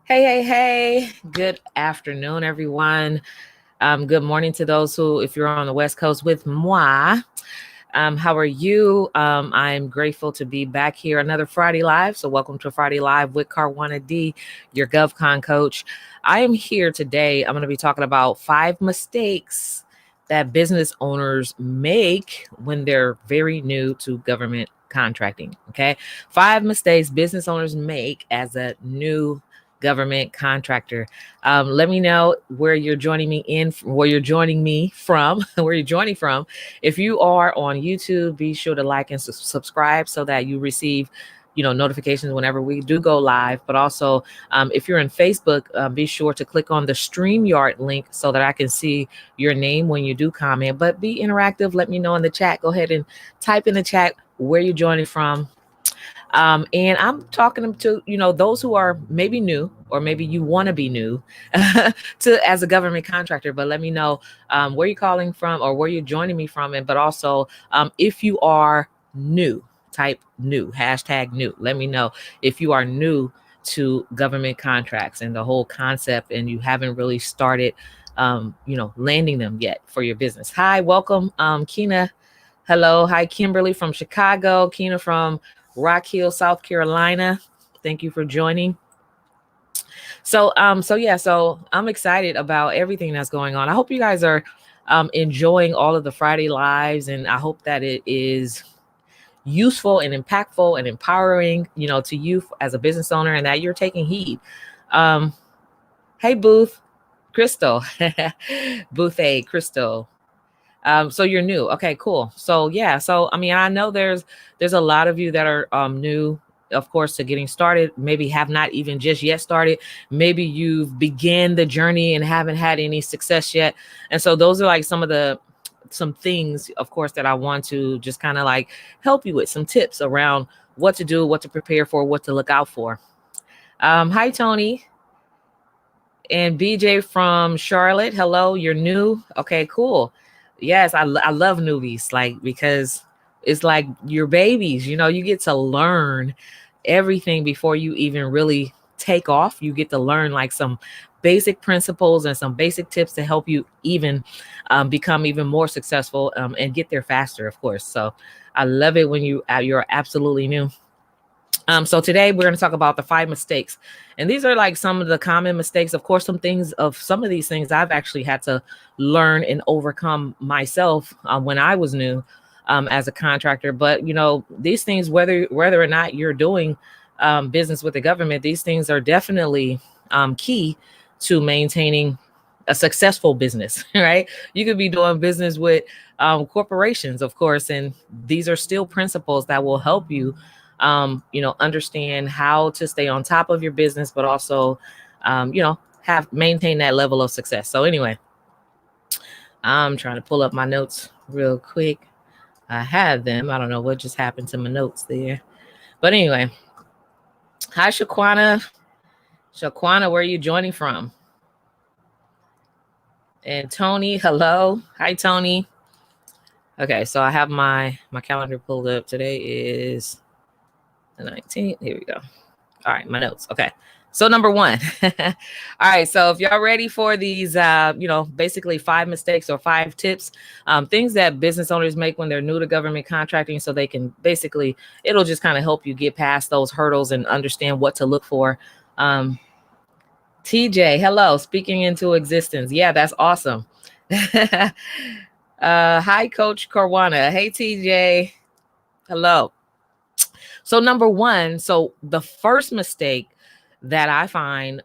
Hey. Good afternoon, everyone. Good morning to those who, if you're on the West Coast with moi. How are you? I'm grateful to be back here another Friday Live. So welcome to Friday Live with Carwana D, your GovCon coach. I am here today. I'm going to be talking about 5 mistakes that business owners make when they're very new to government contracting. Okay. 5 mistakes business owners make as a new government contractor. Let me know where you're joining me where you're joining me from, where you're joining from. If you are on YouTube, be sure to like and subscribe so that you receive, notifications whenever we do go live. But also, if you're in Facebook, be sure to click on the StreamYard link so that I can see your name when you do comment. But be interactive. Let me know in the chat. Go ahead and type in the chat where you're joining from. And I'm talking to, those who are maybe new, or maybe you want to be new as a government contractor, but let me know where you're calling from or where you're joining me from. But also, if you are new, type new, hashtag new. Let me know if you are new to government contracts and the whole concept and you haven't really started, landing them yet for your business. Hi, welcome, Kina. Hello. Hi, Kimberly from Chicago. Kina from Rock Hill, South Carolina. Thank you for joining. So I'm excited about everything that's going on. I hope you guys are enjoying all of the Friday lives, and I hope that it is useful and impactful and empowering, to you as a business owner, and that you're taking heed. Hey, Booth, Crystal, Booth A, Crystal. So you're new. Okay, cool. So I know there's a lot of you that are new, of course, to getting started, maybe have not even just yet started. Maybe you've began the journey and haven't had any success yet. And so those are like some things, of course, that I want to just kind of like help you with, some tips around what to do, what to prepare for, what to look out for. Hi, Tony. And BJ from Charlotte. Hello, you're new. Okay, cool. Yes, I love newbies, because it's like your babies, you get to learn everything before you even really take off. You get to learn like some basic principles and some basic tips to help you even become even more successful and get there faster, of course. So I love it when you're absolutely new. So today we're going to talk about the 5 mistakes, and these are like some of the common mistakes. Of course, some of these things I've actually had to learn and overcome myself when I was new as a contractor. But these things, whether or not you're doing business with the government, these things are definitely key to maintaining a successful business, right? You could be doing business with corporations, of course, and these are still principles that will help you understand how to stay on top of your business, but also, maintain that level of success. So anyway, I'm trying to pull up my notes real quick. I had them. I don't know what just happened to my notes there. But anyway, hi, Shaquana. Shaquana, where are you joining from? And Tony, hello. Hi, Tony. Okay, so I have my calendar pulled up. Today is the 19th. Here we go. All right, my notes. Okay. So number 1. All right. So if y'all ready for these, basically 5 mistakes or 5 tips, things that business owners make when they're new to government contracting, so they can it'll just kind of help you get past those hurdles and understand what to look for. TJ, hello, speaking into existence. Yeah, that's awesome. Hi, Coach Carwana. Hey, TJ. Hello. So number 1, so the first mistake that I find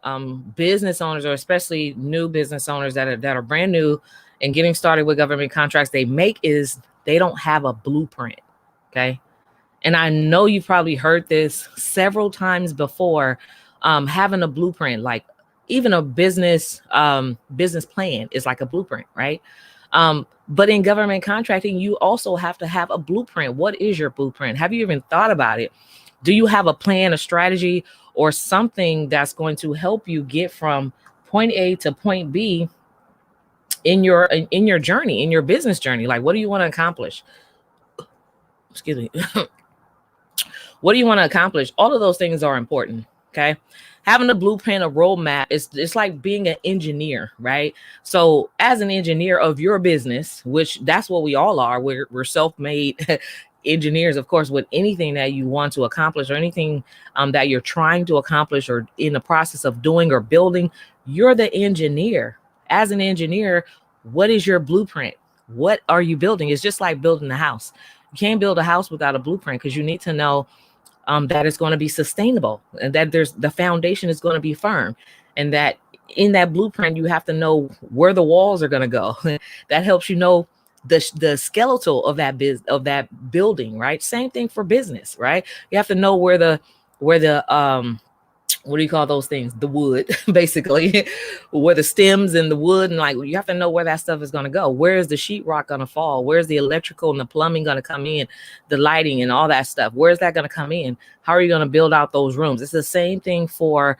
business owners, or especially new business owners that are brand new and getting started with government contracts, they make is they don't have a blueprint. Okay. And I know you've probably heard this several times before. Having a blueprint, like even a business plan is like a blueprint, right? But in government contracting, you also have to have a blueprint. What is your blueprint? Have you even thought about it? Do you have a plan, a strategy, or something that's going to help you get from point A to point B in your journey, in your business journey? Like, what do you want to accomplish? Excuse me. What do you want to accomplish? All of those things are important. Okay. Having a blueprint, a roadmap, it's like being an engineer, right? So as an engineer of your business, which that's what we all are, we're self-made engineers, of course, with anything that you want to accomplish or anything that you're trying to accomplish or in the process of doing or building, you're the engineer. As an engineer, what is your blueprint? What are you building? It's just like building a house. You can't build a house without a blueprint because you need to know that it's going to be sustainable and that the foundation is going to be firm, and that in that blueprint you have to know where the walls are going to go. That helps you know the skeletal of that building, right? Same thing for business, right? You have to know where the what do you call those things? The wood, basically, where the stems and the wood, and like you have to know where that stuff is going to go. Where is the sheetrock going to fall? Where's the electrical and the plumbing going to come in? The lighting and all that stuff. Where's that going to come in? How are you going to build out those rooms? It's the same thing for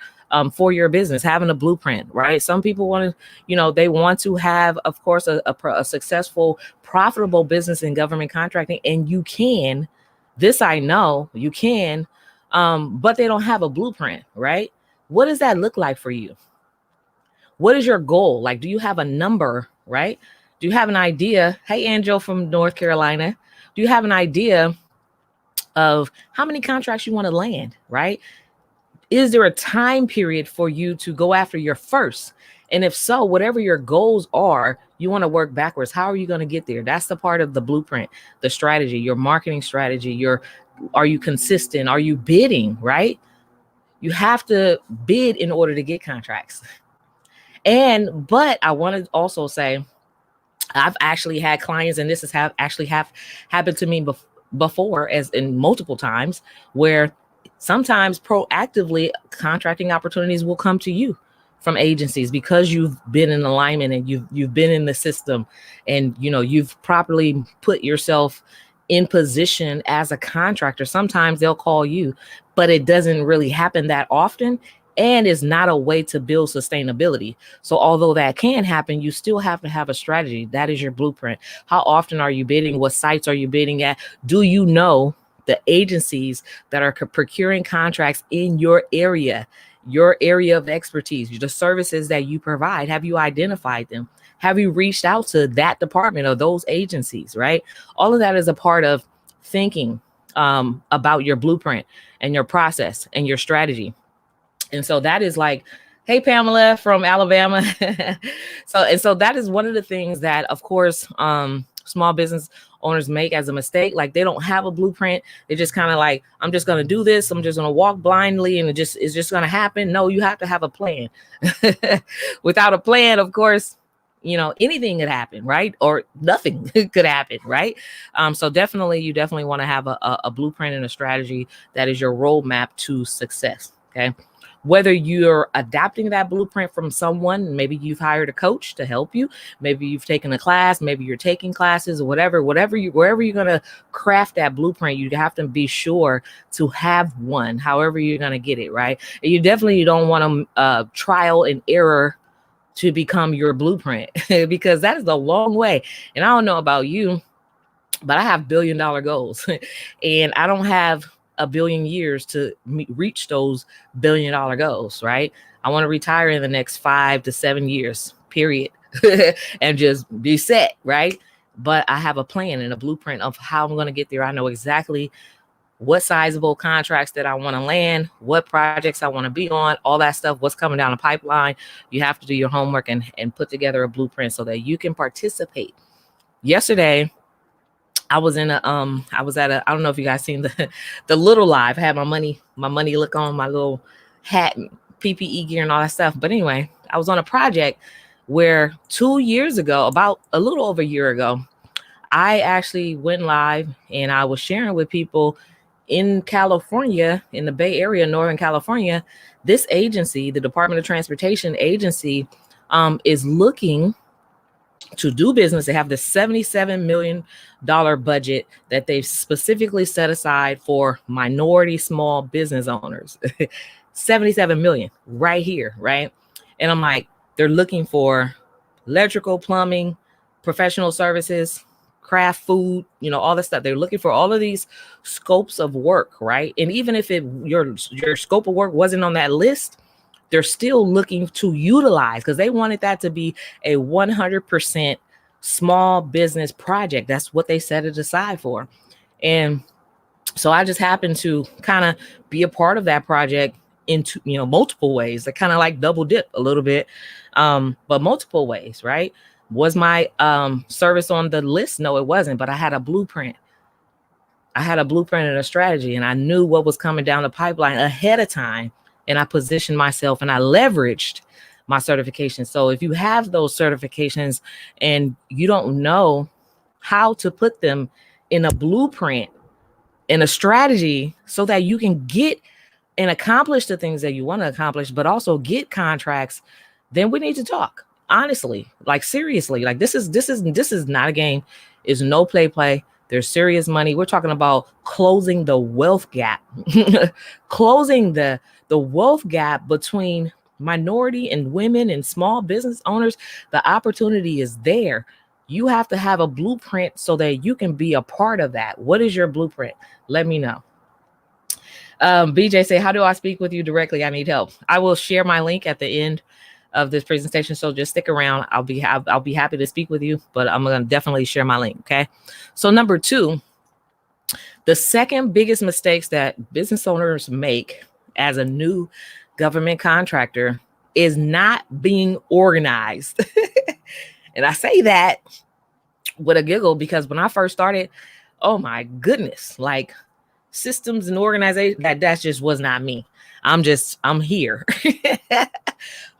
your business, having a blueprint, right? Some people want to, they want to have, of course, a successful, profitable business in government contracting, and you can. This I know you can. But they don't have a blueprint, right? What does that look like for you? What is your goal? Like, do you have a number, right? Do you have an idea? Hey, Angel from North Carolina, do you have an idea of how many contracts you want to land, right? Is there a time period for you to go after your first? And if so, whatever your goals are, you want to work backwards. How are you going to get there? That's the part of the blueprint, the strategy, your marketing strategy, are you consistent? Are you bidding, right? You have to bid in order to get contracts. But I want to also say, I've actually had clients, and this has happened to me before, as in multiple times, where sometimes proactively contracting opportunities will come to you from agencies because you've been in alignment and you've been in the system, and you've properly put yourself in position as a contractor. Sometimes they'll call you, but it doesn't really happen that often, and it's not a way to build sustainability. So although that can happen, you still have to have a strategy. That is your blueprint. How often are you bidding? What sites are you bidding at? Do you know the agencies that are procuring contracts in your area of expertise, the services that you provide? Have you identified them? Have you reached out to that department or those agencies, right? All of that is a part of thinking about your blueprint and your process and your strategy. And so that is like, hey, Pamela from Alabama. So that is one of the things that, of course, small business owners make as a mistake. Like, they don't have a blueprint. They just kind of like, I'm just going to do this. I'm just going to walk blindly and it's just going to happen. No, you have to have a plan. Without a plan, of course, anything could happen, right? Or nothing could happen, right? So you definitely want to have a blueprint and a strategy that is your roadmap to success. Okay. Whether you're adapting that blueprint from someone, maybe you've hired a coach to help you, maybe you've taken a class, maybe you're taking classes or whatever, wherever you're going to craft that blueprint, you have to be sure to have one, however you're going to get it, right? And you definitely don't want to trial and error to become your blueprint because that is a long way. And I don't know about you, but I have $1 billion goals and I don't have a billion years to reach those $1 billion goals, right? I want to retire in the next 5 to 7 years, period, and just be set, right? But I have a plan and a blueprint of how I'm going to get there. I know exactly what sizable contracts that I want to land, what projects I want to be on, all that stuff, what's coming down the pipeline. You have to do your homework and put together a blueprint so that you can participate. Yesterday, I was at I don't know if you guys seen the little live. I had my money look on, my little hat and PPE gear and all that stuff. But anyway, I was on a project where 2 years ago, about a little over a year ago, I actually went live and I was sharing with people in California, in the Bay Area, Northern California. This agency, the Department of Transportation agency, is looking to do business. They have this $77 million budget that they've specifically set aside for minority small business owners. 77 million right here, right? And I'm like, they're looking for electrical, plumbing, professional services, craft, food, all this stuff. They're looking for all of these scopes of work, right? And even if your scope of work wasn't on that list, they're still looking to utilize, because they wanted that to be a 100% small business project. That's what they set it aside for. And so I just happened to kind of be a part of that project into, multiple ways. I kind of like double dip a little bit, but multiple ways, right? Was my service on the list? No, it wasn't, but I had a blueprint. I had a blueprint and a strategy, and I knew what was coming down the pipeline ahead of time. And I positioned myself and I leveraged my certifications. So if you have those certifications and you don't know how to put them in a blueprint, in a strategy, so that you can get and accomplish the things that you want to accomplish, but also get contracts, then we need to talk. Honestly, like seriously, like this is not a game. It's no play. There's serious money. We're talking about closing the wealth gap, closing the wealth gap between minority and women and small business owners. The opportunity is there. You have to have a blueprint so that you can be a part of that. What is your blueprint? Let me know. BJ say, how do I speak with you directly? I need help. I will share my link at the end of this presentation, so just stick around. I'll be happy to speak with you, but I'm going to definitely share my link. Okay. So number 2, the second biggest mistakes that business owners make as a new government contractor is not being organized. And I say that with a giggle, because when I first started, oh my goodness, like systems and organization, that just was not me. I'm here.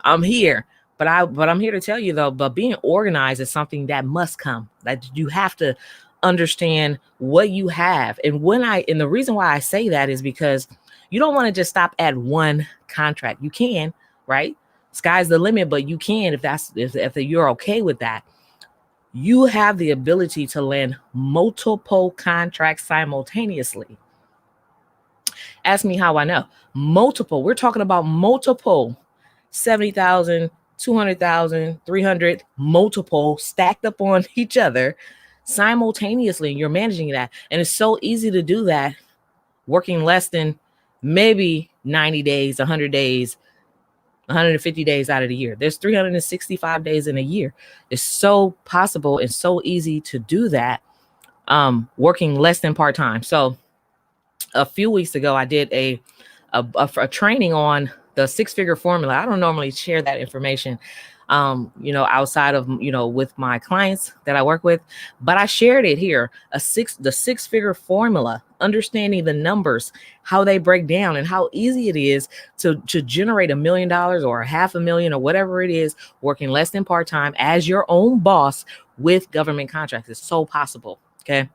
I'm here. But I'm here to tell you though, but being organized is something that must come. That you have to understand what you have. And the reason why I say that is because you don't want to just stop at one contract. You can, right? Sky's the limit, but you can if you're okay with that. You have the ability to land multiple contracts simultaneously. Ask me how I know. Multiple. We're talking about multiple. 70,000, 200,000, 300, multiple stacked up on each other simultaneously. You're managing that. And it's so easy to do that working less than maybe 90 days, 100 days, 150 days out of the year. There's 365 days in a year. It's so possible and so easy to do that working less than part-time. So a few weeks ago, I did a training on the 6-figure formula. I don't normally share that information, outside of, with my clients that I work with, but I shared it here. The 6-figure formula, understanding the numbers, how they break down, and how easy it is to generate $1 million or $500,000 or whatever it is, working less than part-time as your own boss with government contracts. It's so possible. Okay.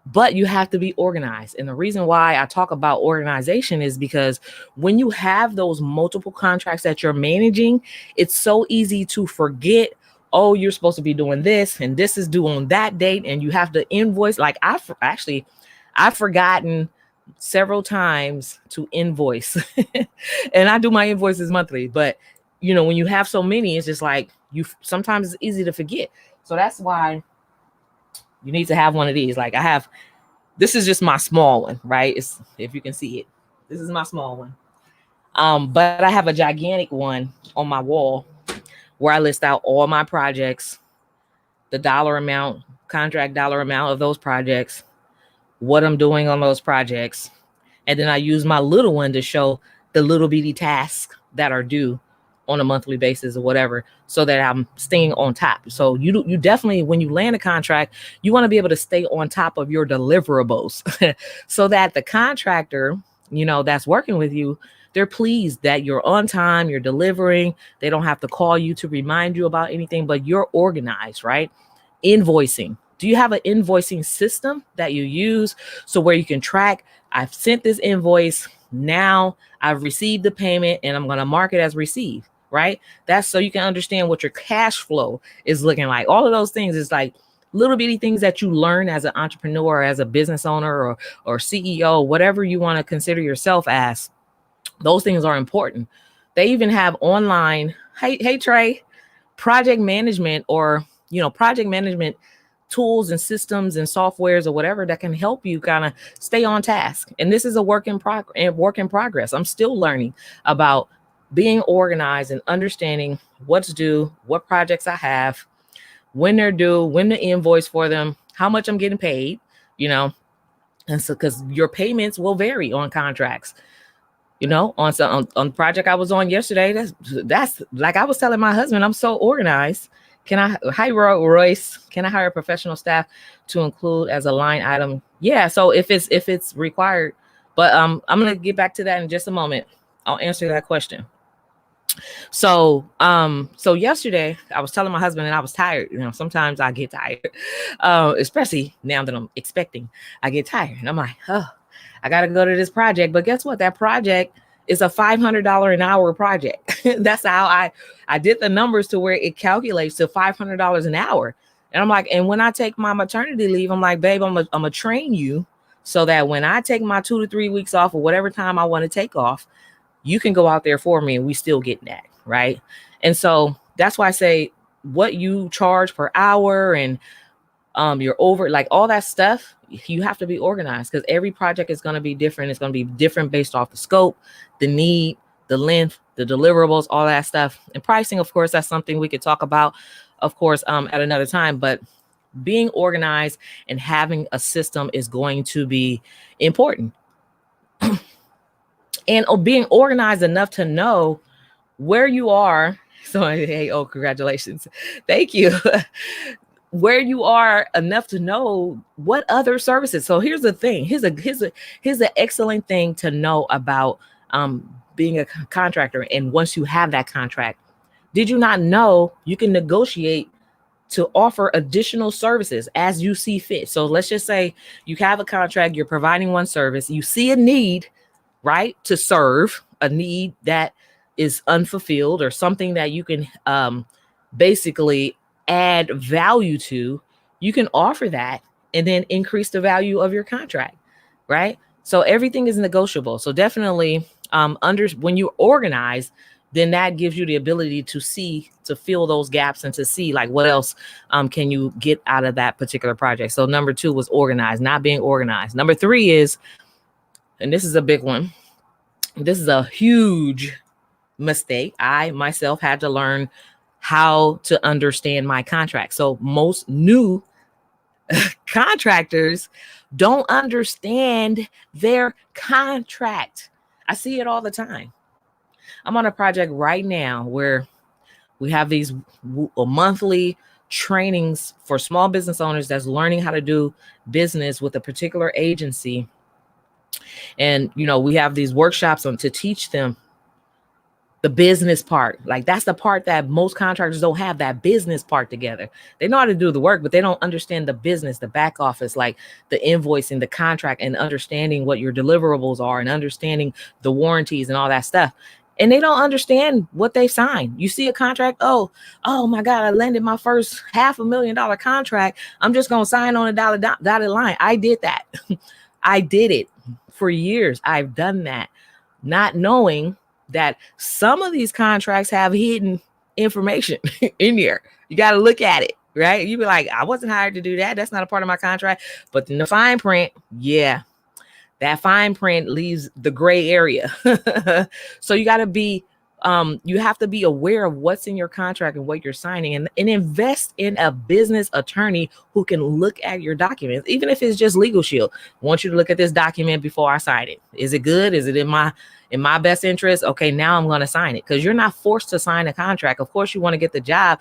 But you have to be organized. And the reason why I talk about organization is because when you have those multiple contracts that you're managing, it's so easy to forget, oh, you're supposed to be doing this and this is due on that date. And you have to invoice. Like I've forgotten several times to invoice and I do my invoices monthly. But, when you have so many, it's just like sometimes it's easy to forget. So that's why you need to have one of these. Like this is just my small one, right? If you can see it, this is my small one. But I have a gigantic one on my wall where I list out all my projects, the dollar amount, contract dollar amount of those projects, what I'm doing on those projects. And then I use my little one to show the little bitty tasks that are due on a monthly basis or whatever, so that I'm staying on top. So you definitely, when you land a contract, you want to be able to stay on top of your deliverables so that the contractor, that's working with you, they're pleased that you're on time, you're delivering. They don't have to call you to remind you about anything, but you're organized, right? Invoicing. Do you have an invoicing system that you use so where you can track, I've sent this invoice, now I've received the payment and I'm going to mark it as received, right? That's so you can understand what your cash flow is looking like. All of those things is like little bitty things that you learn as an entrepreneur, or as a business owner, or CEO, whatever you want to consider yourself as. Those things are important. They even have online, hey Trey, project management, or project management tools and systems and softwares or whatever that can help you kind of stay on task. And this is a work in progress. I'm still learning about being organized and understanding what's due, what projects I have, when they're due, when to invoice for them, how much I'm getting paid, and so because your payments will vary on contracts. On the project I was on yesterday, that's like I was telling my husband, I'm so organized. Hi Royce, can I hire professional staff to include as a line item? Yeah, so if it's required, but I'm gonna get back to that in just a moment. I'll answer that question. So yesterday I was telling my husband and I was tired. Sometimes I get tired, especially now that I'm expecting. I get tired and I'm like, oh, I got to go to this project. But guess what? That project is a $500 an hour project. That's how I did the numbers to where it calculates to $500 an hour. And I'm like, and when I take my maternity leave, I'm like, babe, I'm gonna train you so that when I take my 2 to 3 weeks off or whatever time I want to take off, you can go out there for me and we still get that, right? And so that's why I say what you charge per hour and you're over, like all that stuff, you have to be organized because every project is going to be different. It's going to be different based off the scope, the need, the length, the deliverables, all that stuff. And pricing, of course, that's something we could talk about, of course, at another time. But being organized and having a system is going to be important. And being organized enough to know where you are. So, hey, oh, congratulations. Thank you. Where you are enough to know what other services. So here's the thing. Here's an excellent thing to know about being a contractor. And once you have that contract, did you not know you can negotiate to offer additional services as you see fit? So let's just say you have a contract, you're providing one service, you see a need, right, to serve a need that is unfulfilled or something that you can basically add value to, you can offer that and then increase the value of your contract, right? So everything is negotiable. So definitely when you organize, then that gives you the ability to fill those gaps and to see like what else can you get out of that particular project. So number 2 was organized, not being organized. Number 3 is, and this is a big one, this is a huge mistake. I myself had to learn how to understand my contract. So most new contractors don't understand their contract. I see it all the time. I'm on a project right now where we have these monthly trainings for small business owners that's learning how to do business with a particular agency. And, we have these workshops to teach them the business part. Like that's the part that most contractors don't have, that business part together. They know how to do the work, but they don't understand the business, the back office, like the invoicing, the contract, and understanding what your deliverables are and understanding the warranties and all that stuff. And they don't understand what they signed. You see a contract, oh my God, I landed my first $500,000 contract. I'm just going to sign on a dotted line. I did that. I did it for years. I've done that, not knowing that some of these contracts have hidden information in there. You got to look at it, right? You be like, I wasn't hired to do that. That's not a part of my contract. But in the fine print, yeah, that fine print leaves the gray area. So you got to be, you have to be aware of what's in your contract and what you're signing, and invest in a business attorney who can look at your documents, even if it's just Legal Shield. I want you to look at this document before I sign it. Is it good? Is it in my best interest? Okay, now I'm going to sign it, because you're not forced to sign a contract. Of course, you want to get the job.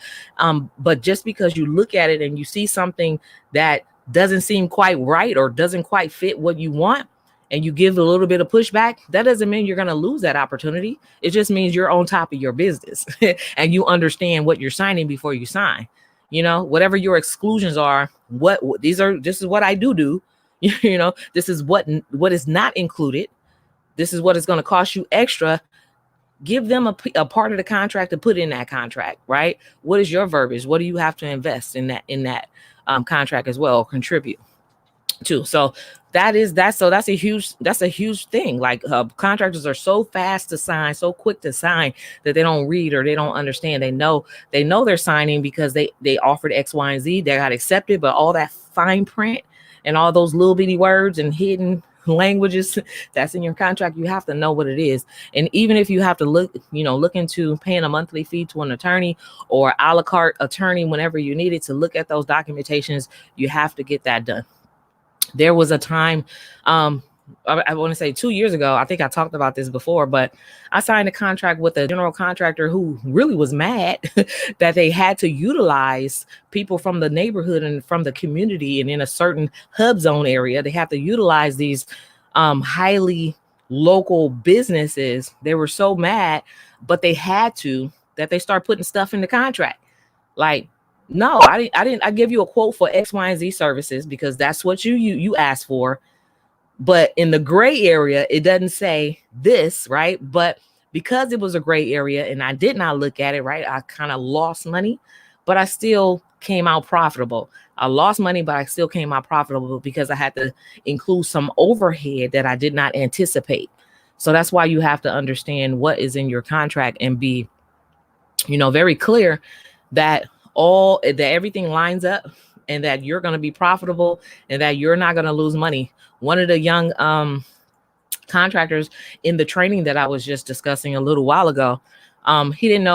But just because you look at it and you see something that doesn't seem quite right or doesn't quite fit what you want, and you give a little bit of pushback, that doesn't mean you're going to lose that opportunity. It just means you're on top of your business and you understand what you're signing before you sign. Whatever your exclusions are, this is what I do. This is what is not included. This is what is going to cost you extra. Give them a part of the contract to put in that contract, right? What is your verbiage? What do you have to invest in that contract as well, contribute? too. So that's a huge thing. Like contractors are so fast to sign, so quick to sign, that they don't read or they don't understand. They know they're signing because they offered X, Y, and Z. They got accepted, but all that fine print and all those little bitty words and hidden languages that's in your contract, you have to know what it is. And even if you have to look into paying a monthly fee to an attorney or a la carte attorney whenever you need it to look at those documentations, you have to get that done. There was a time, I want to say 2 years ago, I think I talked about this before, but I signed a contract with a general contractor who really was mad that they had to utilize people from the neighborhood and from the community, and in a certain hub zone area, they have to utilize these highly local businesses. They were so mad, but they had to, that they start putting stuff in the contract. Like, no, I give you a quote for X, Y, and Z services because that's what you asked for. But in the gray area, it doesn't say this, right? But because it was a gray area and I did not look at it, right, I kind of lost money, but I still came out profitable. I lost money, but I still came out profitable because I had to include some overhead that I did not anticipate. So that's why you have to understand what is in your contract and be, very clear that everything lines up and that you're going to be profitable and that you're not going to lose money. One of the young contractors in the training that I was just discussing a little while ago, he didn't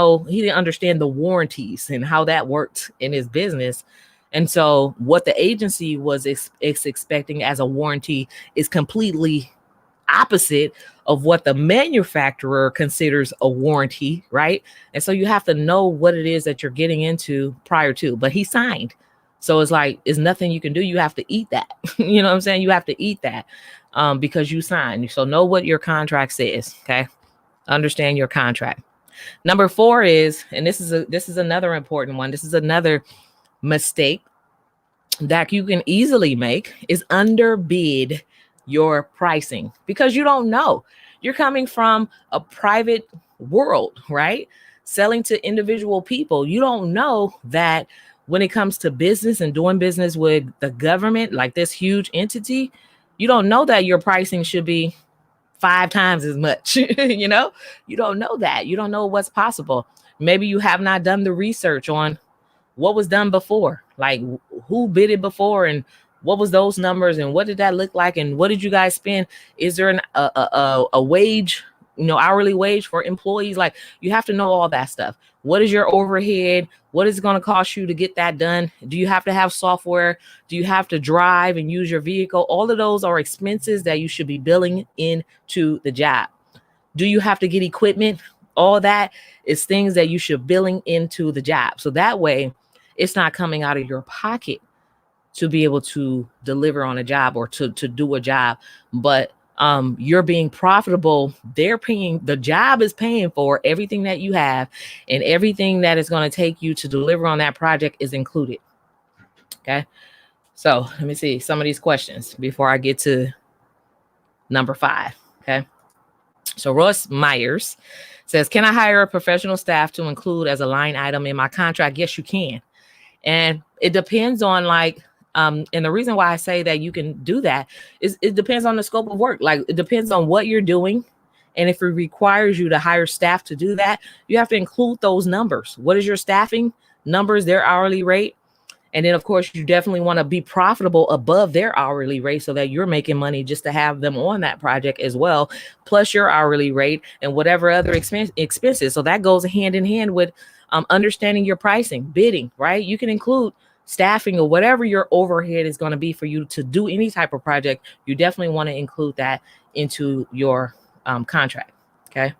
understand the warranties and how that worked in his business. And so what the agency was expecting as a warranty is completely opposite of what the manufacturer considers a warranty, right? And so you have to know what it is that you're getting into prior to. But he signed. So it's like, it's nothing you can do. You have to eat that. You know what I'm saying? You have to eat that because you signed. So know what your contract says, okay? Understand your contract. Number 4 is, and this is another important one. This is another mistake that you can easily make, is underbid your pricing because you don't know. You're coming from a private world, right? Selling to individual people. You don't know that when it comes to business and doing business with the government, like this huge entity, you don't know that your pricing should be 5 times as much. You don't know that. You don't know what's possible. Maybe you have not done the research on what was done before, like who bid it before and what was those numbers and what did that look like and what did you guys spend? Is there a wage, hourly wage for employees? Like, you have to know all that stuff. What is your overhead? What is it going to cost you to get that done? Do you have to have software? Do you have to drive and use your vehicle? All of those are expenses that you should be billing into the job. Do you have to get equipment? All that is things that you should billing into the job. So that way it's not coming out of your pocket to be able to deliver on a job or to do a job, but you're being profitable. The job is paying for everything that you have, and everything that is going to take you to deliver on that project is included. Okay. So let me see some of these questions before I get to number 5. Okay. So Ross Myers says, can I hire a professional staff to include as a line item in my contract? Yes, you can. And it depends on and the reason why I say that you can do that is it depends on the scope of work. Like, it depends on what you're doing. And if it requires you to hire staff to do that, you have to include those numbers. What is your staffing numbers, their hourly rate? And then, of course, you definitely want to be profitable above their hourly rate so that you're making money just to have them on that project as well, plus your hourly rate and whatever other expenses. So that goes hand in hand with understanding your pricing, bidding, right? You can include staffing or whatever your overhead is going to be for you to do any type of project. You definitely want to include that into your contract. Okay.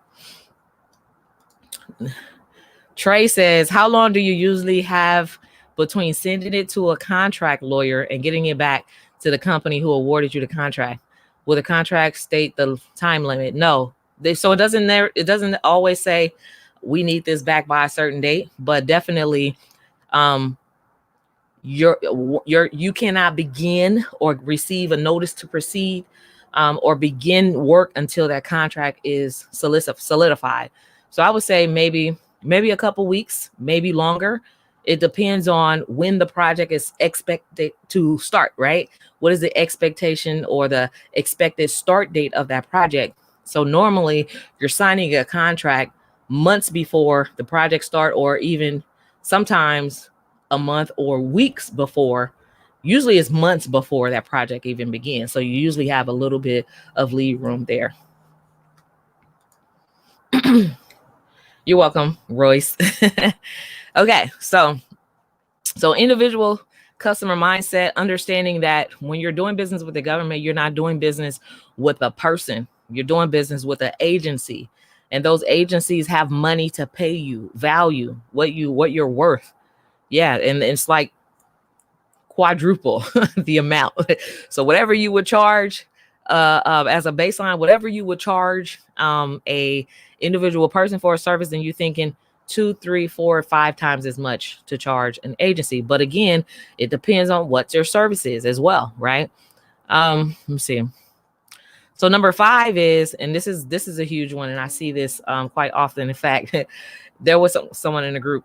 Trey says, how long do you usually have between sending it to a contract lawyer and getting it back to the company who awarded you the contract? Will the contract state the time limit? No. So it doesn't always say we need this back by a certain date, but definitely you cannot begin or receive a notice to proceed or begin work until that contract is solidified. So I would say maybe a couple weeks, maybe longer. It depends on when the project is expected to start, right? What is the expectation or the expected start date of that project? So normally you're signing a contract months before the project start, or even sometimes a month or weeks before. Usually it's months before that project even begins. So you usually have a little bit of lead room there. You're welcome, Royce. Okay, so individual customer mindset, understanding that when you're doing business with the government, you're not doing business with a person. You're doing business with an agency. And those agencies have money to pay you, value what you're worth. Yeah, and it's like quadruple the amount. So whatever you would charge as a baseline, whatever you would charge a individual person for a service, then you're thinking 2, 3, 4, 5 times as much to charge an agency. But again, it depends on what your service is as well, right? Let me see. So number 5 is, and this is a huge one, and I see this quite often. In fact, there was someone in the group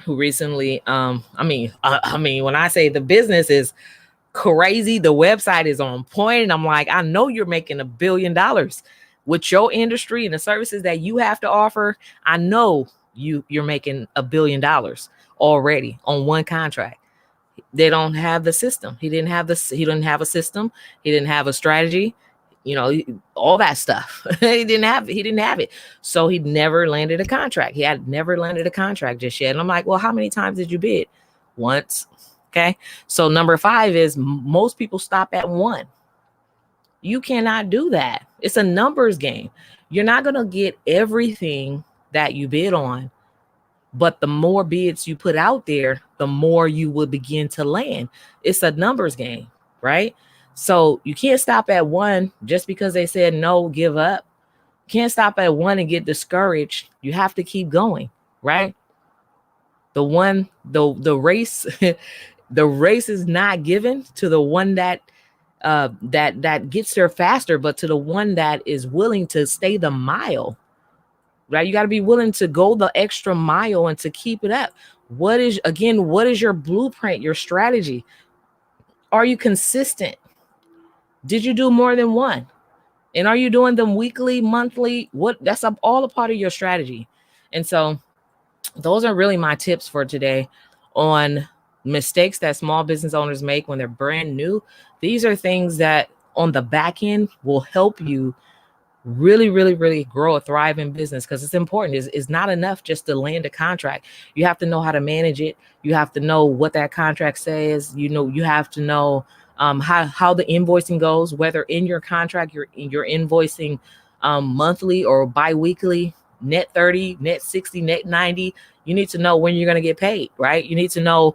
who recently, I mean, when I say the business is crazy, the website is on point, and I'm like, I know you're making $1 billion with your industry and the services that you have to offer. I know you're making $1 billion already on one contract. They don't have the system. He didn't have a system. He didn't have a strategy. All that stuff. He didn't have it. So he never landed a contract. He had never landed a contract just yet. And I'm like, well, how many times did you bid? Once. Okay. So number 5 is most people stop at 1. You cannot do that. It's a numbers game. You're not going to get everything that you bid on, but the more bids you put out there, the more you will begin to land. It's a numbers game, right? So you can't stop at 1 just because they said no, give up. You can't stop at 1 and get discouraged. You have to keep going, right? The race, the race is not given to the one that gets there faster, but to the one that is willing to stay the mile, right? You got to be willing to go the extra mile and to keep it up. What is your blueprint, your strategy? Are you consistent? Did you do more than one? And are you doing them weekly, monthly? That's all a part of your strategy. And so those are really my tips for today on mistakes that small business owners make when they're brand new. These are things that on the back end will help you really, really, really grow a thriving business, because it's important. It's not enough just to land a contract. You have to know how to manage it. You have to know what that contract says. You have to know how the invoicing goes, whether in your contract you're invoicing monthly or bi-weekly, net 30, net 60, net 90. You need to know when you're going to get paid, right? You need to know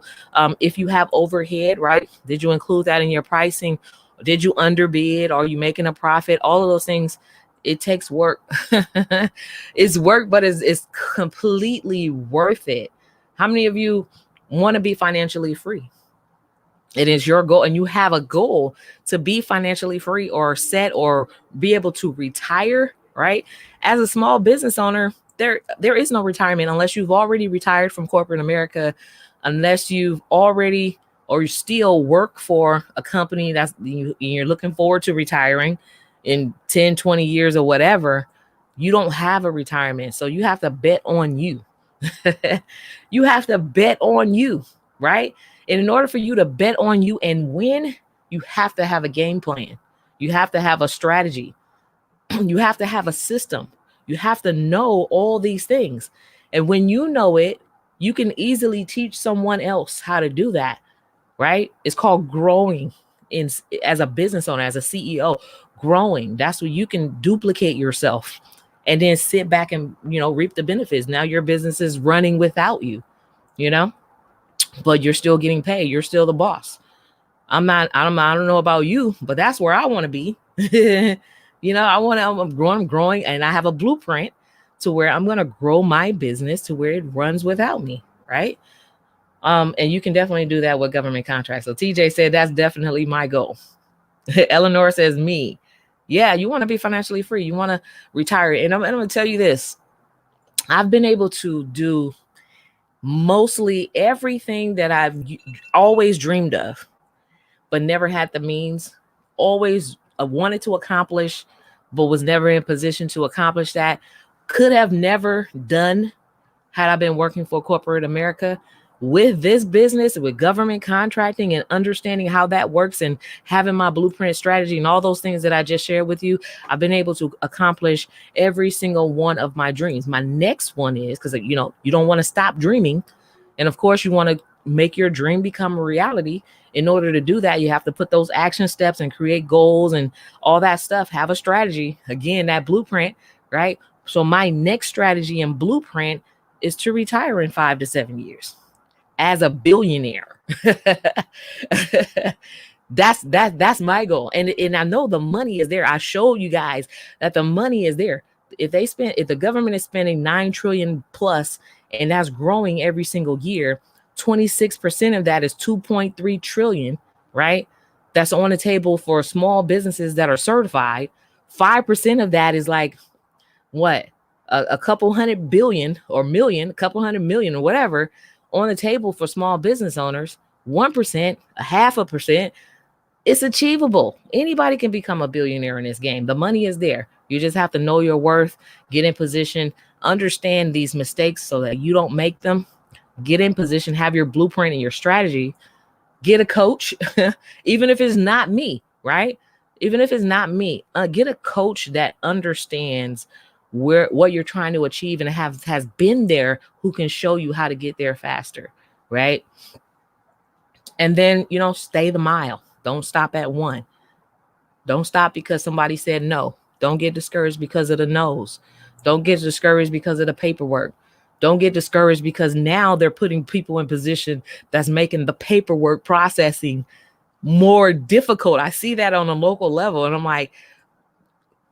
if you have overhead, right? Did you include that in your pricing? Did you underbid? Are you making a profit? All of those things. It takes work. It's work, but it's completely worth it. How many of you want to be financially free? It is your goal, and you have a goal to be financially free or set or be able to retire, right? As a small business owner, there is no retirement unless you've already retired from corporate America, unless you've already or you still work for a company that's you're looking forward to retiring in 10, 20 years or whatever. You don't have a retirement. So you have to bet on you. You have to bet on you, right? And in order for you to bet on you and win, you have to have a game plan. You have to have a strategy. You have to have a system. You have to know all these things. And when you know it, you can easily teach someone else how to do that, right? It's called growing as a business owner, as a CEO, growing. That's where you can duplicate yourself and then sit back and, reap the benefits. Now your business is running without you, but you're still getting paid. You're still the boss. I don't know about you, but that's where I want to be. I'm growing, and I have a blueprint to where I'm going to grow my business to where it runs without me. Right. And you can definitely do that with government contracts. So TJ said, that's definitely my goal. Eleanor says, me. Yeah. You want to be financially free. You want to retire. And I'm going to tell you this. I've been able to do mostly everything that I've always dreamed of, but never had the means, always wanted to accomplish, but was never in position to accomplish that, could have never done had I been working for corporate America. With this business, with government contracting and understanding how that works and having my blueprint strategy and all those things that I just shared with you, I've been able to accomplish every single one of my dreams. My next one is, because you don't want to stop dreaming. And of course, you want to make your dream become a reality. In order to do that, you have to put those action steps and create goals and all that stuff. Have a strategy. Again, that blueprint, right? So my next strategy and blueprint is to retire in 5 to 7 years as a billionaire. That's my goal. And I know the money is there. I showed you guys that the money is there. If the government is spending 9 trillion plus, and that's growing every single year, 26% of that is 2.3 trillion, right? That's on the table for small businesses that are certified. 5% of that is like what? A couple hundred billion or million, a couple hundred million or whatever on the table for small business owners. 1%, a 0.5%. It's achievable. Anybody can become a billionaire in this game. The money is there. You just have to know your worth, get in position, understand these mistakes so that you don't make them. Get in position, have your blueprint and your strategy. Get a coach, even if it's not me, right? Even if it's not me, get a coach that understands what you're trying to achieve and has been there, who can show you how to get there faster, right? And then, stay the mile. Don't stop at 1. Don't stop because somebody said no. Don't get discouraged because of the no's. Don't get discouraged because of the paperwork. Don't get discouraged because now they're putting people in position that's making the paperwork processing more difficult. I see that on a local level. And I'm like,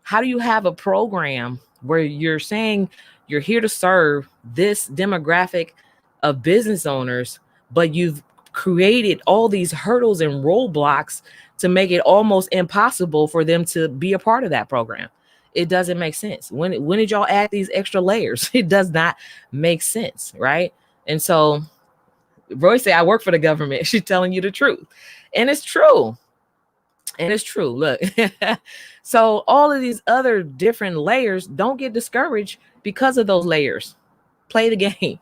how do you have a program where you're saying you're here to serve this demographic of business owners, but you've created all these hurdles and roadblocks to make it almost impossible for them to be a part of that program? It doesn't make sense. When did y'all add these extra layers? It does not make sense, right? And so Roy said, I work for the government. She's telling you the truth. And it's true. And it's true. Look, so all of these other different layers, don't get discouraged because of those layers. Play the game.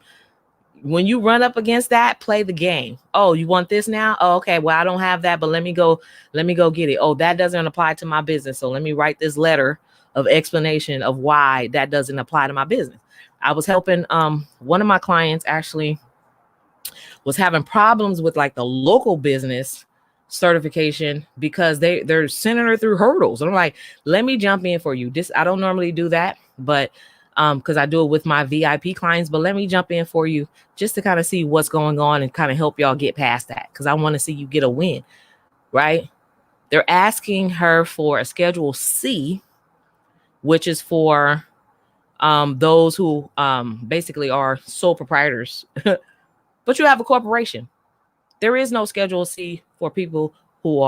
When you run up against that, play the game. Oh, you want this now? Oh, okay. Well, I don't have that, but let me go get it. Oh, that doesn't apply to my business. So let me write this letter of explanation of why that doesn't apply to my business. I was helping one of my clients actually was having problems with like the local business certification because they're sending her through hurdles. And I'm like, let me jump in for you. I don't normally do that, but because I do it with my VIP clients, but let me jump in for you just to kind of see what's going on and kind of help y'all get past that, because I want to see you get a win, right? They're asking her for a Schedule C, which is for those who basically are sole proprietors, but you have a corporation. There is no Schedule C for people who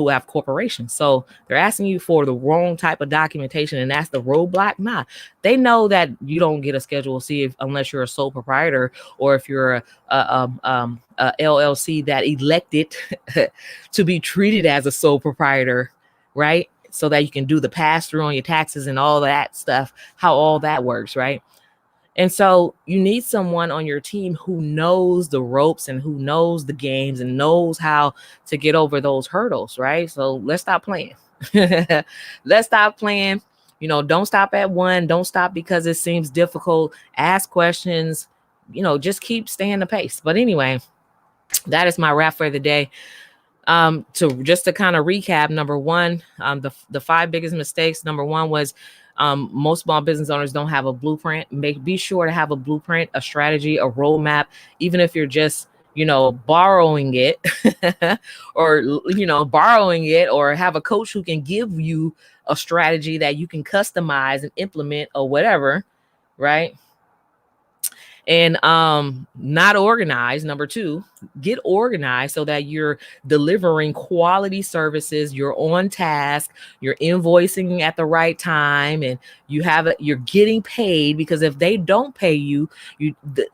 have corporations. So they're asking you for the wrong type of documentation, and that's the roadblock. Nah, they know that you don't get a Schedule C unless you're a sole proprietor, or if you're a LLC that elected to be treated as a sole proprietor, right? So that you can do the pass through on your taxes and all that stuff, how all that works, right? And so you need someone on your team who knows the ropes and who knows the games and knows how to get over those hurdles, right? So let's stop playing. Let's stop playing. Don't stop at 1. Don't stop because it seems difficult. Ask questions. Just keep staying the pace. But anyway, that is my wrap for the day. To kind of recap, number 1, the 5 biggest mistakes. Number 1 was most small business owners don't have a blueprint. Be sure to have a blueprint, a strategy, a roadmap, even if you're just, borrowing it or have a coach who can give you a strategy that you can customize and implement or whatever, right? And not organized. Number two, get organized so that you're delivering quality services, you're on task, you're invoicing at the right time, and you're getting paid. Because if they don't pay you,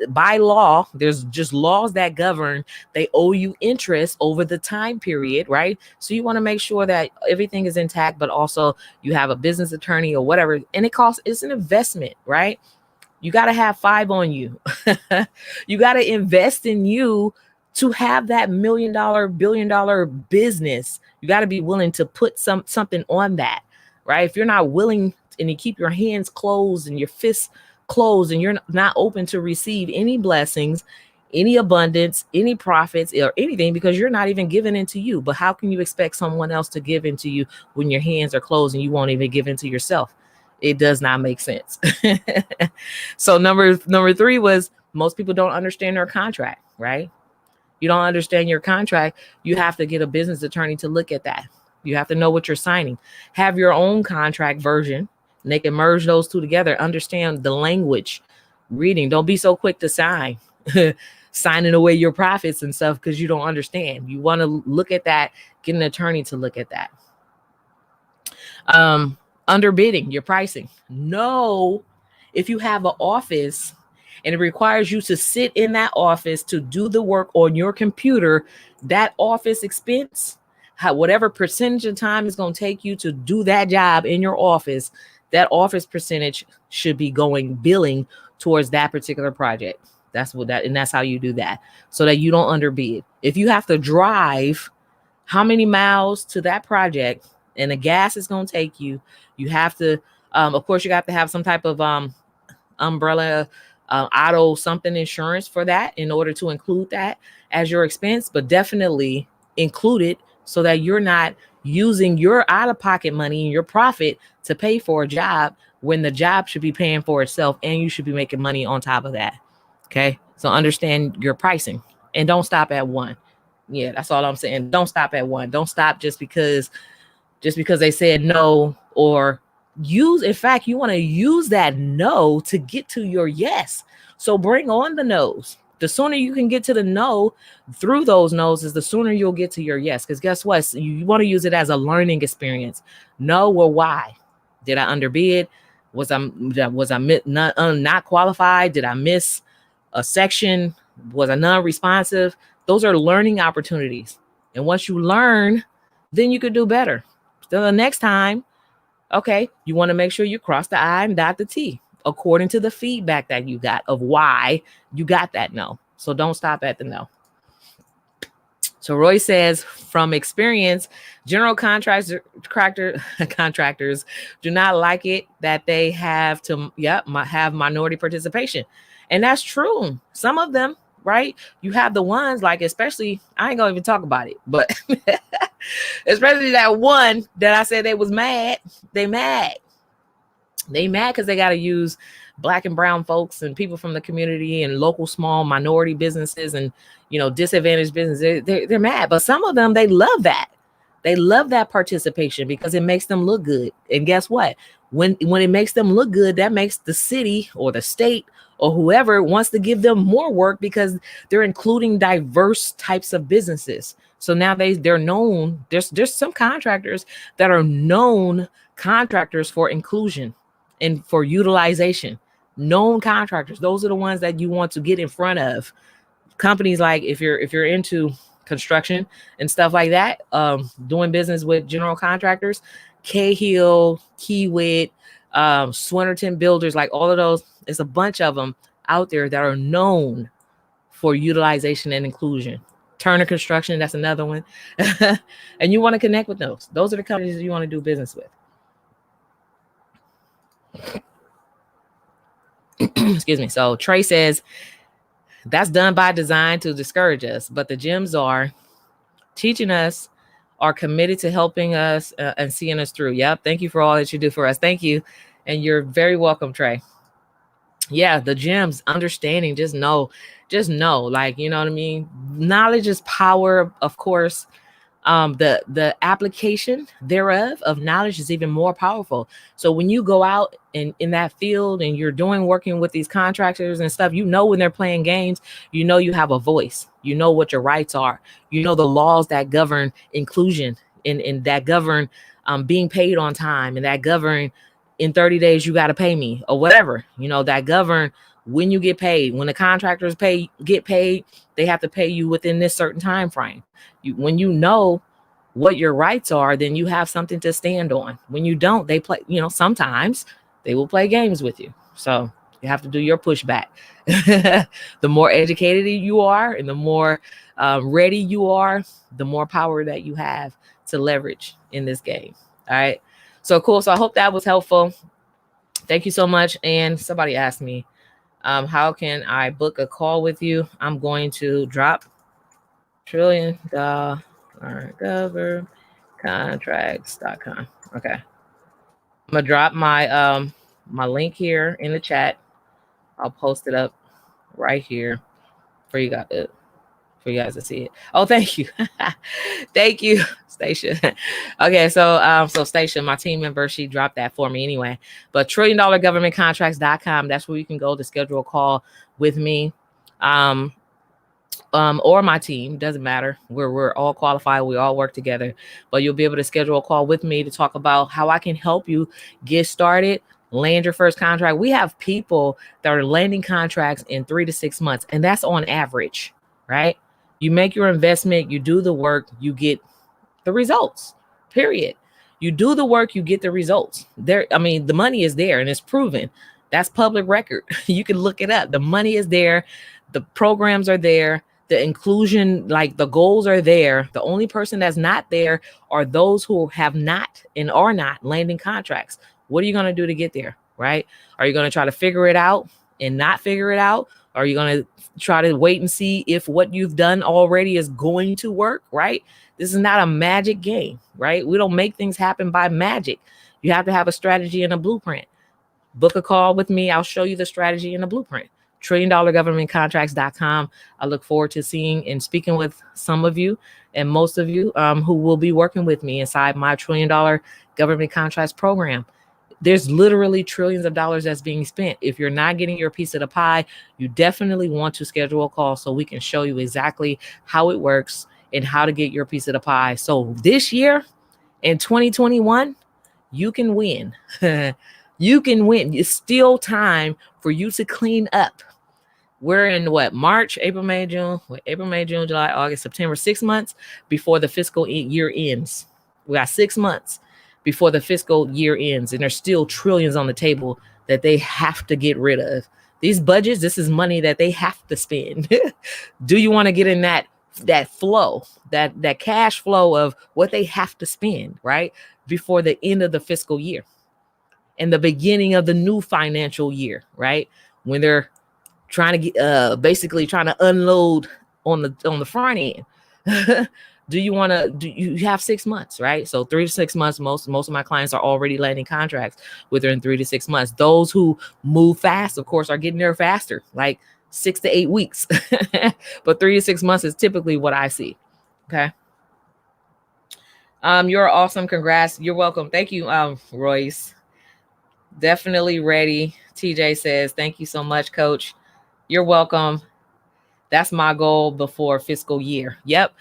by law, there's just laws that govern, they owe you interest over the time period, right? So you want to make sure that everything is intact, but also you have a business attorney or whatever, and it's an investment, right? You got to have 5 on you. You got to invest in you to have that $1 million, $1 billion business. You got to be willing to put something on that, right? If you're not willing and you keep your hands closed and your fists closed and you're not open to receive any blessings, any abundance, any profits or anything, because you're not even giving into you. But how can you expect someone else to give into you when your hands are closed and you won't even give into yourself? It does not make sense. So number 3 was, most people don't understand their contract, right? You don't understand your contract. You have to get a business attorney to look at that. You have to know what you're signing. Have your own contract version, and they can merge those two together. Understand the language, reading. Don't be so quick to sign, signing away your profits and stuff because you don't understand. You want to look at that, get an attorney to look at that. Underbidding your pricing. No, if you have an office and it requires you to sit in that office to do the work on your computer, that office expense, whatever percentage of time is going to take you to do that job in your office, that office percentage should be billing towards that particular project. And that's how you do that, so that you don't underbid. If you have to drive how many miles to that project and the gas is going to take you, you have to, of course, you have to have some type of umbrella, auto something insurance for that in order to include that as your expense, but definitely include it so that you're not using your out-of-pocket money and your profit to pay for a job when the job should be paying for itself and you should be making money on top of that. Okay, so understand your pricing and don't stop at 1. Yeah, that's all I'm saying. Don't stop at 1. Don't stop just because they said no, or in fact, you want to use that no to get to your yes. So bring on the no's. The sooner you can get to the no through those no's is the sooner you'll get to your yes. Because guess what? You want to use it as a learning experience. No, well, why? Did I underbid? Was I not qualified? Did I miss a section? Was I non-responsive? Those are learning opportunities. And once you learn, then you could do better. So the next time, okay, you want to make sure you cross the I and dot the T according to the feedback that you got of why you got that no. So don't stop at the no. So Roy says, from experience, general contractors do not like it that they have to have minority participation. And that's true. Some of them, right? You have the ones like, especially, I ain't gonna even talk about it, but especially that one that I said they was mad. They mad because they got to use Black and brown folks and people from the community and local small minority businesses and, disadvantaged businesses. They're mad. But some of them, they love that. They love that participation because it makes them look good. And guess what? When it makes them look good, that makes the city or the state or whoever wants to give them more work because they're including diverse types of businesses. So now they're known. There's some contractors that are known contractors for inclusion and for utilization. Known contractors. Those are the ones that you want to get in front of. Companies like if you're into construction and stuff like that, doing business with general contractors, Cahill, Kiewit, Swinnerton Builders, like all of those, there's a bunch of them out there that are known for utilization and inclusion. Turner Construction, that's another one. And you want to connect with those. Those are the companies you want to do business with. Excuse me. So Trey says, that's done by design to discourage us, but the gyms are teaching us, are committed to helping us and seeing us through. Yep. Thank you for all that you do for us. Thank you. And you're very welcome, Trey. Yeah, the gyms, understanding, just know, like, you know what I mean? Knowledge is power, of course. The application thereof of knowledge is even more powerful. So when you go out in that field and you're working with these contractors and stuff, when they're playing games, you have a voice, what your rights are, the laws that govern inclusion and that govern being paid on time, and that govern in 30 days you got to pay me or whatever, that govern when you get paid. When the contractors get paid, they have to pay you within this certain time frame. When you know what your rights are, then you have something to stand on. When you don't, they play, sometimes they will play games with you. So you have to do your pushback. The more educated you are and the more ready you are, the more power that you have to leverage in this game. All right. So cool. So I hope that was helpful. Thank you so much. And somebody asked me, how can I book a call with you? I'm going to drop $1 trillion government contracts.com. Okay. I'm gonna drop my my link here in the chat. I'll post it up right here for you guys to see it. Oh, thank you. Thank you, Stacia. Okay, so Stacia, my team member, she dropped that for me anyway. But $1trillion-government-contracts.com, that's where you can go to schedule a call with me. Or my team, doesn't matter. We're all qualified. We all work together, but you'll be able to schedule a call with me to talk about how I can help you get started, land your first contract. We have people that are landing contracts in 3 to 6 months, and that's on average, right? You make your investment, you do the work, you get the results, period. You do the work, you get the results. The money is there and it's proven. That's public record. You can look it up. The money is there. The programs are there. The inclusion, like the goals are there. The only person that's not there are those who have not and are not landing contracts. What are you going to do to get there, right? Are you going to try to figure it out and not figure it out? Or are you going to try to wait and see if what you've done already is going to work, right? This is not a magic game, right? We don't make things happen by magic. You have to have a strategy and a blueprint. Book a call with me. I'll show you the strategy and the blueprint. $1trillion-government-contracts.com. I look forward to seeing and speaking with some of you and most of you who will be working with me inside my $1 trillion government contracts program. There's literally trillions of dollars that's being spent. If you're not getting your piece of the pie, you definitely want to schedule a call so we can show you exactly how it works and how to get your piece of the pie. So this year in 2021, you can win. You can win. It's still time for you to clean up. We're in March, April, May, June, July, August, September, 6 months before the fiscal year ends. We got 6 months before the fiscal year ends, and there's still trillions on the table that they have to get rid of. These budgets, this is money that they have to spend. Do you want to get in that flow, that cash flow of what they have to spend, right? Before the end of the fiscal year and the beginning of the new financial year, right? When they're trying to get basically trying to unload on the front end. You have 6 months, right? So 3 to 6 months, most of my clients are already landing contracts within 3 to 6 months. Those who move fast, of course, are getting there faster, like 6 to 8 weeks. But 3 to 6 months is typically what I see. Okay. You're awesome. Congrats. You're welcome. Thank you, Royce. Definitely ready. TJ says, thank you so much, coach. You're welcome. That's my goal before fiscal year. Yep.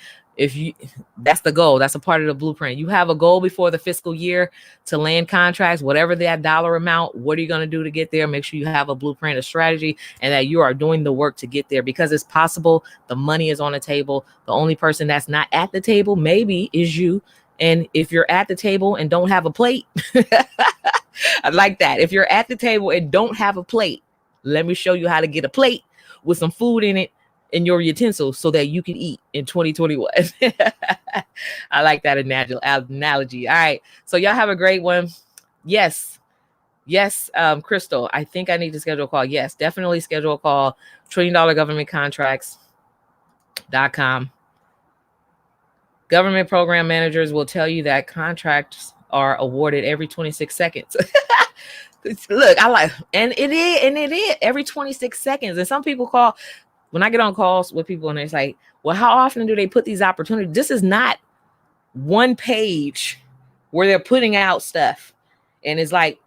That's the goal. That's a part of the blueprint. You have a goal before the fiscal year to land contracts, whatever that dollar amount. What are you going to do to get there? Make sure you have a blueprint, a strategy, and that you are doing the work to get there, because it's possible. The money is on the table. The only person that's not at the table maybe is you. And if you're at the table and don't have a plate, I like that. If you're at the table and don't have a plate, let me show you how to get a plate with some food in it and your utensils so that you can eat in 2021. I like that analogy. All right. So y'all have a great one. Yes. Crystal, I think I need to schedule a call. Yes, definitely schedule a call. $1trillion-government-contracts.com. Government program managers will tell you that contracts are awarded every 26 seconds. Look, and it is every 26 seconds. And some people call, when I get on calls with people and it's like, well, how often do they put these opportunities? This is not one page where they're putting out stuff, and it's like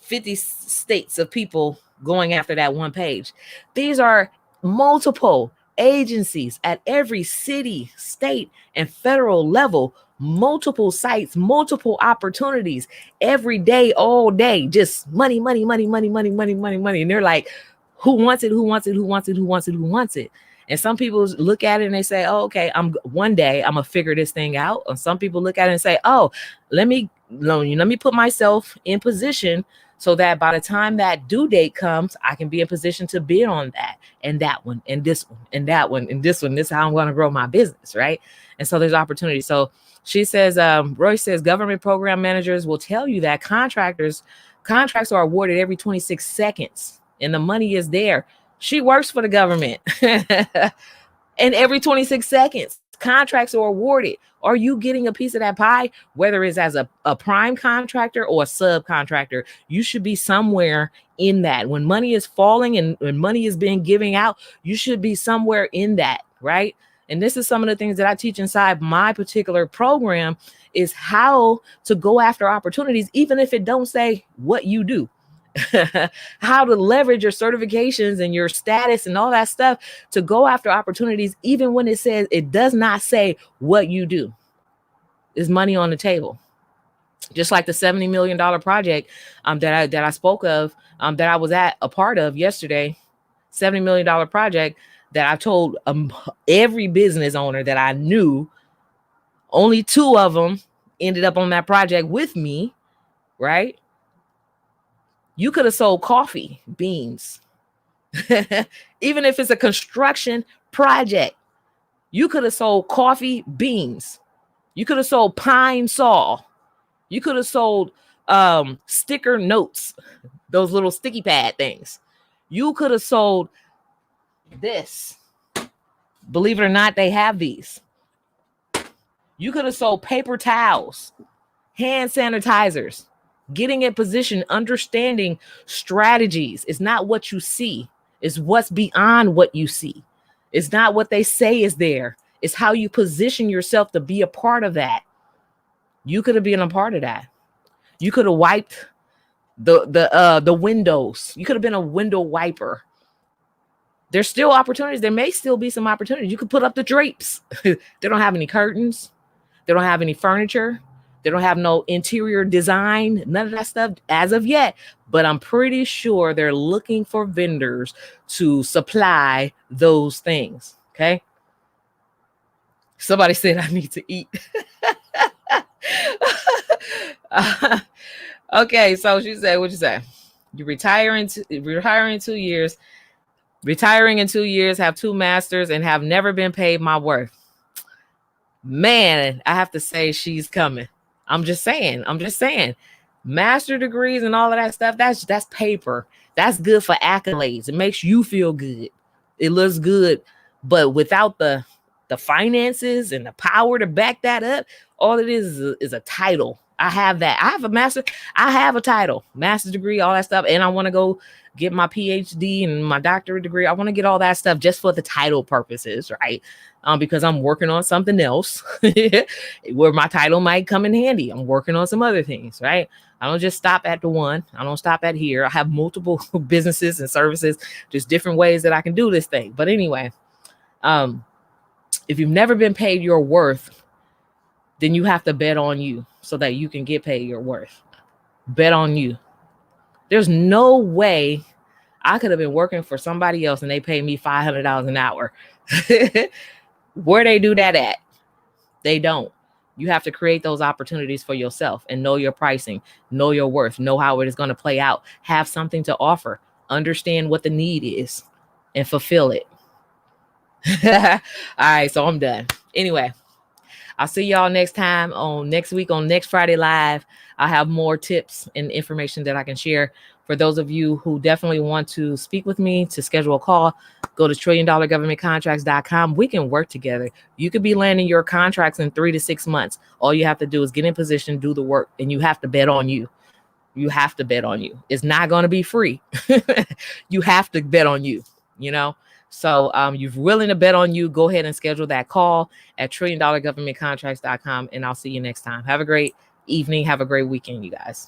50 states of people going after that one page. These are multiple agencies at every city, state, and federal level, multiple sites, multiple opportunities every day, all day, just money, money, money, money, money, money, money, money. And they're like, who wants it? Who wants it? Who wants it? Who wants it? Who wants it? And some people look at it and they say, oh, okay, one day I'm gonna figure this thing out. And some people look at it and say, oh, let me put myself in position so that by the time that due date comes, I can be in position to bid on that and that one and this one and that one and this one. This is how I'm going to grow my business, right? And so there's opportunity. So she says, Roy says, government program managers will tell you that contracts are awarded every 26 seconds and the money is there. She works for the government. And every 26 seconds, contracts are awarded. Are you getting a piece of that pie? Whether it's as a prime contractor or a subcontractor, you should be somewhere in that. When money is falling and when money is being given out, you should be somewhere in that, right? And this is some of the things that I teach inside my particular program is how to go after opportunities, even if it don't say what you do. How to leverage your certifications and your status and all that stuff to go after opportunities, even when it does not say what you do. Is money on the table. Just like the $70 million project that I spoke of, that I was a part of yesterday, $70 million project that I told every business owner that I knew, only 2 of them ended up on that project with me, right? You could have sold coffee beans. Even if it's a construction project, you could have sold coffee beans. You could have sold pine saw. You could have sold sticker notes, those little sticky pad things. You could have sold this. Believe it or not, they have these. You could have sold paper towels, hand sanitizers. Getting in position, understanding strategies is not what you see. It's what's beyond what you see. It's not what they say is there. It's how you position yourself to be a part of that. You could have been a part of that. You could have wiped the windows. You could have been a window wiper. There's still opportunities. There may still be some opportunities. You could put up the drapes. They don't have any curtains. They don't have any furniture. They don't have no interior design, none of that stuff as of yet, but I'm pretty sure they're looking for vendors to supply those things. Okay. Somebody said I need to eat. Okay. So she said, what'd you say? You retire in 2 years, retiring in 2 years, have 2 masters and have never been paid my worth. Man, I have to say she's coming. I'm just saying, master degrees and all of that stuff. That's paper. That's good for accolades. It makes you feel good. It looks good, but without the finances and the power to back that up, all it is a title. I have that. I have a master. I have a title, master's degree, all that stuff. And I want to go get my PhD and my doctorate degree. I want to get all that stuff just for the title purposes, right? Because I'm working on something else where my title might come in handy. I'm working on some other things, right? I don't just stop at the one. I don't stop at here. I have multiple businesses and services, just different ways that I can do this thing. But anyway, if you've never been paid your worth, then you have to bet on you so that you can get paid your worth. Bet on you. There's no way I could have been working for somebody else and they paid me $500 an hour. Where they do that at? They don't. You have to create those opportunities for yourself and know your pricing, know your worth, know how it is going to play out, have something to offer, understand what the need is and fulfill it. All right, so I'm done. Anyway, I'll see y'all next week on next Friday Live. I'll have more tips and information that I can share. For those of you who definitely want to speak with me, to schedule a call, go to $1,000,000governmentcontracts.com. We can work together. You could be landing your contracts in 3 to 6 months. All you have to do is get in position, do the work, and you have to bet on you. You have to bet on you. It's not going to be free. You have to bet on you, So you're willing to bet on you, go ahead and schedule that call at $1 trillion-governmentcontracts.com, and I'll see you next time. Have a great evening. Have a great weekend, you guys.